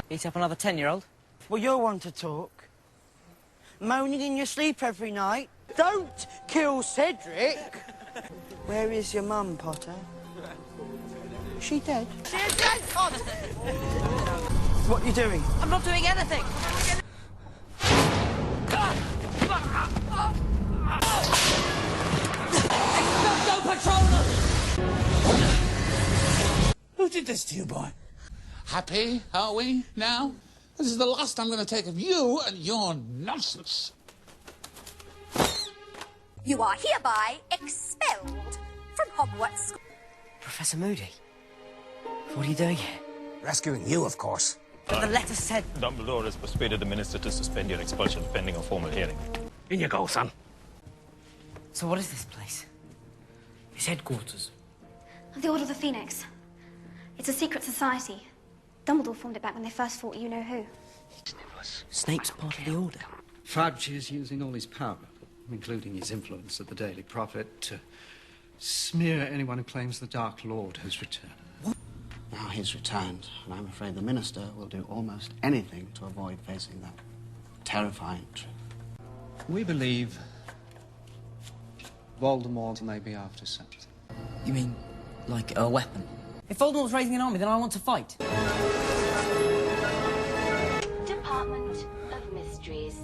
Beat up another 10-year-old? Well, you're one to talk. Moaning in your sleep every night. Don't kill Cedric! Where is your mum, Potter? Is she dead? She is dead, Potter! What are you doing? I'm not doing anything! Expecto Patronum! Who did this to you, boy? Happy, are we, now? This is the last I'm going to take of you and your nonsense. You are hereby expelled from Hogwarts School. Professor Moody, what are you doing here? Rescuing you, of course. But the letter said... Dumbledore has persuaded the minister to suspend your expulsion pending a formal hearing. In you go, son. So what is this place? His headquarters. The Order of the Phoenix. It's a secret society. Dumbledore formed it back when they first fought you-know-who. Snape's part of the Order. Fudge is using all his power, including his influence at the Daily Prophet, to smear anyone who claims the Dark Lord has returned. Now he's returned, and I'm afraid the minister will do almost anything to avoid facing that terrifying truth. We believe Voldemort may be after something. You mean, like a weapon? If Voldemort's raising an army, then I want to fight. Department of Mysteries.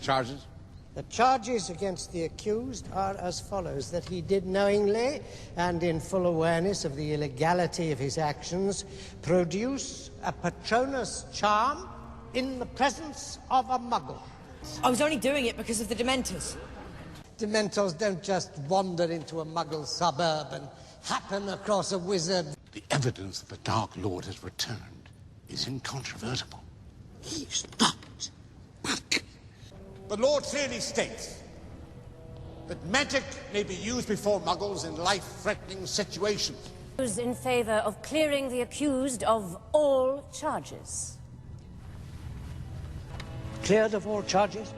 Charges? The charges against the accused are as follows: that he did knowingly and in full awareness of the illegality of his actions produce a Patronus charm in the presence of a muggle. I was only doing it because of the Dementors. Dementors don't just wander into a muggle suburb and happen across a wizard. The evidence that the Dark Lord has returned is incontrovertible. He's not back. The law clearly states that magic may be used before muggles in life-threatening situations. Who's in favor of clearing the accused of all charges? Cleared of all charges?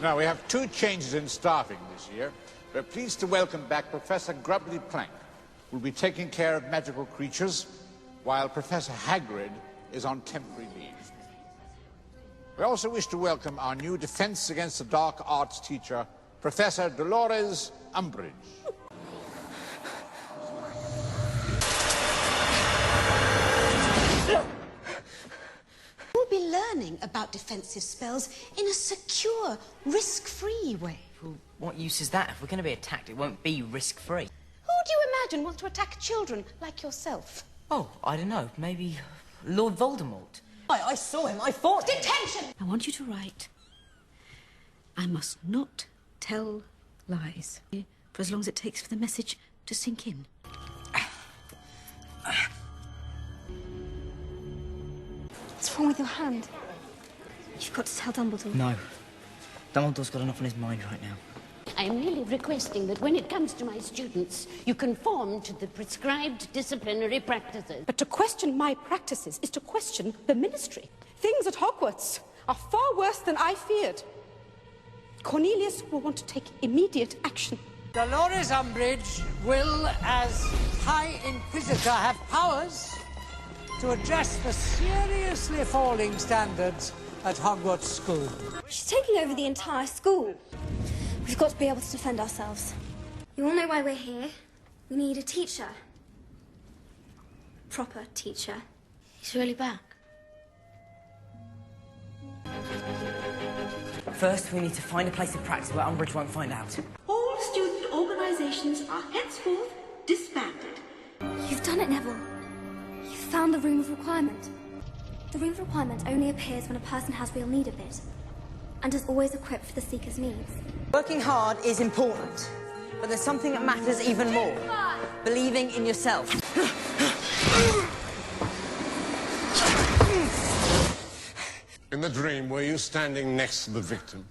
Now, we have two changes in staffing this year. We're pleased to welcome back Professor Grubbly Plank, who will be taking care of magical creatures, while Professor Hagrid is on temporary leave. We also wish to welcome our new Defense Against the Dark Arts teacher, Professor Dolores Umbridge. We'll be learning about defensive spells in a secure, risk-free way. Well, what use is that? If we're going to be attacked, it won't be risk-free. Who do you imagine wants to attack children like yourself? Oh, I don't know. Maybe Lord Voldemort. I saw him. I fought him. Detention! I want you to write, I must not tell lies, for as long as it takes for the message to sink in. What's wrong with your hand? You've got to tell Dumbledore. No. Dumbledore's got enough on his mind right now. I am merely requesting that when it comes to my students, you conform to the prescribed disciplinary practices. But to question my practices is to question the ministry. Things at Hogwarts are far worse than I feared. Cornelius will want to take immediate action. Dolores Umbridge will, as High Inquisitor, have powers to address the seriously falling standards at Hogwarts School. She's taking over the entire school. We've got to be able to defend ourselves. You all know why we're here. We need a teacher. Proper teacher. He's really back. First, we need to find a place of practice where Umbridge won't find out. All student organisations are henceforth disbanded. You've done it, Neville. You've found the Room of Requirement. The Room of Requirement only appears when a person has real need of it, and is always equipped for the seeker's needs. Working hard is important, but there's something that matters even more. Believing in yourself. In the dream, were you standing next to the victim?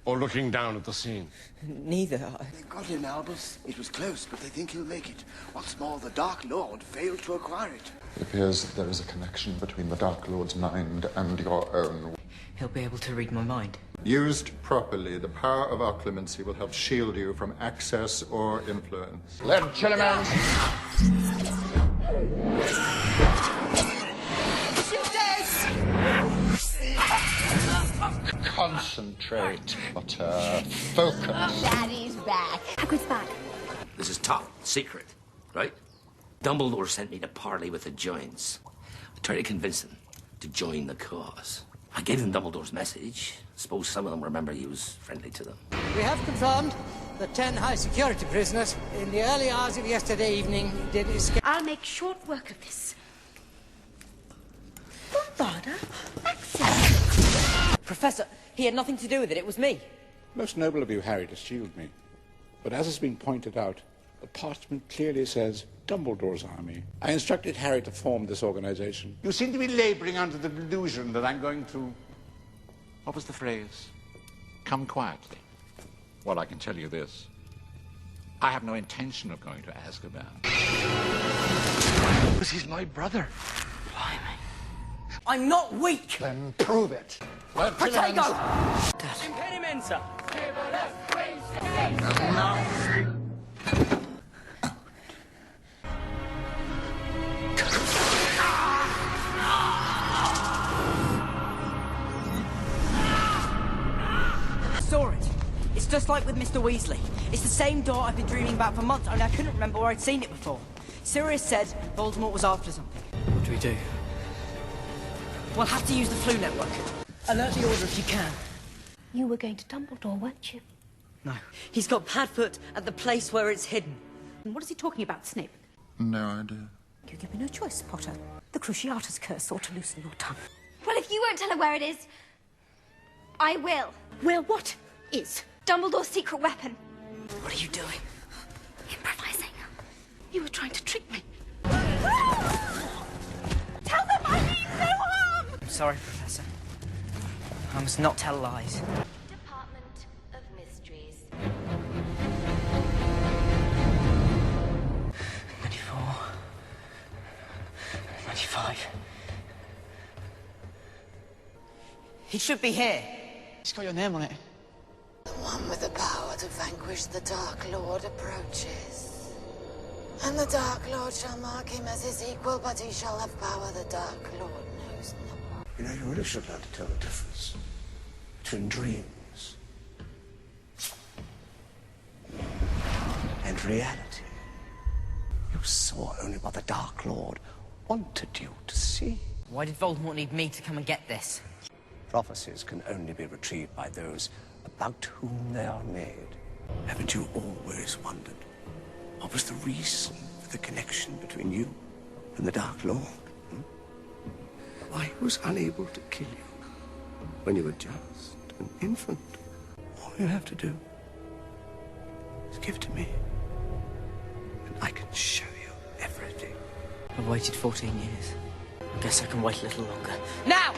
Or looking down at the scene? Neither. They got him, Albus. It was close, but they think he'll make it. What's more, the Dark Lord failed to acquire it. It appears that there is a connection between the Dark Lord's mind and your own. He'll be able to read my mind. Used properly, the power of our clemency will help shield you from access or influence. Let Chilliman. Concentrate, Potter. Focus. Daddy's back. Hagrid's back. This is top secret, right? Dumbledore sent me to parley with the Giants. I tried to convince them to join the cause. I gave them Dumbledore's message. Suppose some of them remember he was friendly to them. We have confirmed that 10 high-security prisoners in the early hours of yesterday evening did escape. I'll make short work of this. Bombarda? Professor, he had nothing to do with it. It was me. Most noble of you, Harry, to shield me. But as has been pointed out, the parchment clearly says Dumbledore's army. I instructed Harry to form this organization. You seem to be laboring under the delusion that I'm going to... What was the phrase? Come quietly. Well, I can tell you this. I have no intention of going to Azkaban. Because he's my brother. I'm not weak. Then prove it. Protego! Impedimenta. Saw it. It's just like with Mr. Weasley. It's the same door I've been dreaming about for months, and I couldn't remember where I'd seen it before. Sirius said Voldemort was after something. What do we do? We'll have to use the Flu Network. Alert the Order if you can. You were going to Dumbledore, weren't you? No. He's got Padfoot at the place where it's hidden. And what is he talking about, Snape? No idea. You give me no choice, Potter. The Cruciatus curse ought to loosen your tongue. Well, if you won't tell her where it is, I will. Where what is? Dumbledore's secret weapon. What are you doing? Improvising. You were trying to trick me. Tell them I mean no harm! I'm sorry, Professor. I must not tell lies. Department of Mysteries. 94. 95. He should be here. It's got your name on it. The one with the power to vanquish the Dark Lord approaches. And the Dark Lord shall mark him as his equal, but he shall have power the Dark Lord knows not. You know, you really should learn to tell the difference between dreams and reality. You saw only what the Dark Lord wanted you to see. Why did Voldemort need me to come and get this? Prophecies can only be retrieved by those about whom they are made. Haven't you always wondered what was the reason for the connection between you and the Dark Lord? Why he was unable to kill you when you were just an infant. All you have to do is give to me, and I can show you everything. I've waited 14 years. I guess I can wait a little longer. Now!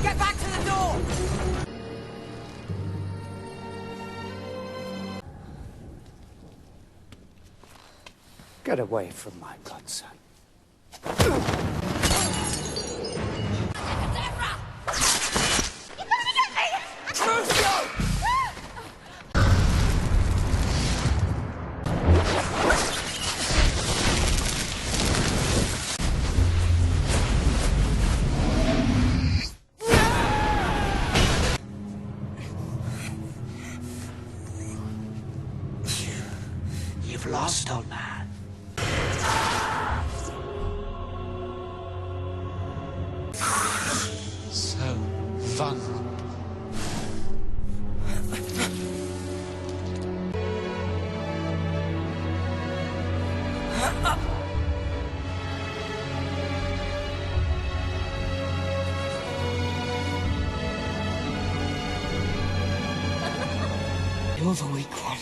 Get back to the door! Get away from my godson. You've lost, old man. So vulnerable. You're the weak one.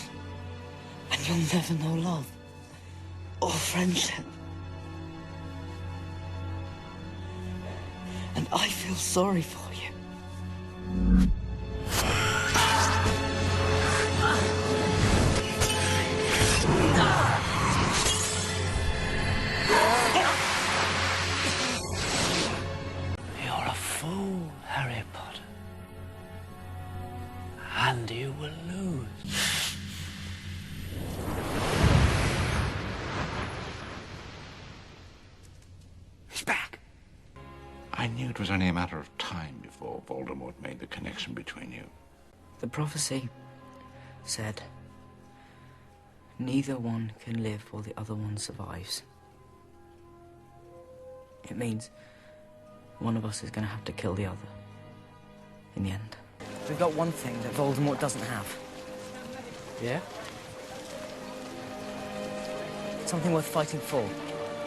And you'll never know love. Or friendship. And I feel sorry for you. You're a fool, Harry Potter. And you will lose. He's back. I knew it was only a matter of time before Voldemort made the connection between you. The prophecy said neither one can live while the other one survives. It means one of us is going to have to kill the other in the end. We've got one thing that Voldemort doesn't have. Yeah? Something worth fighting for.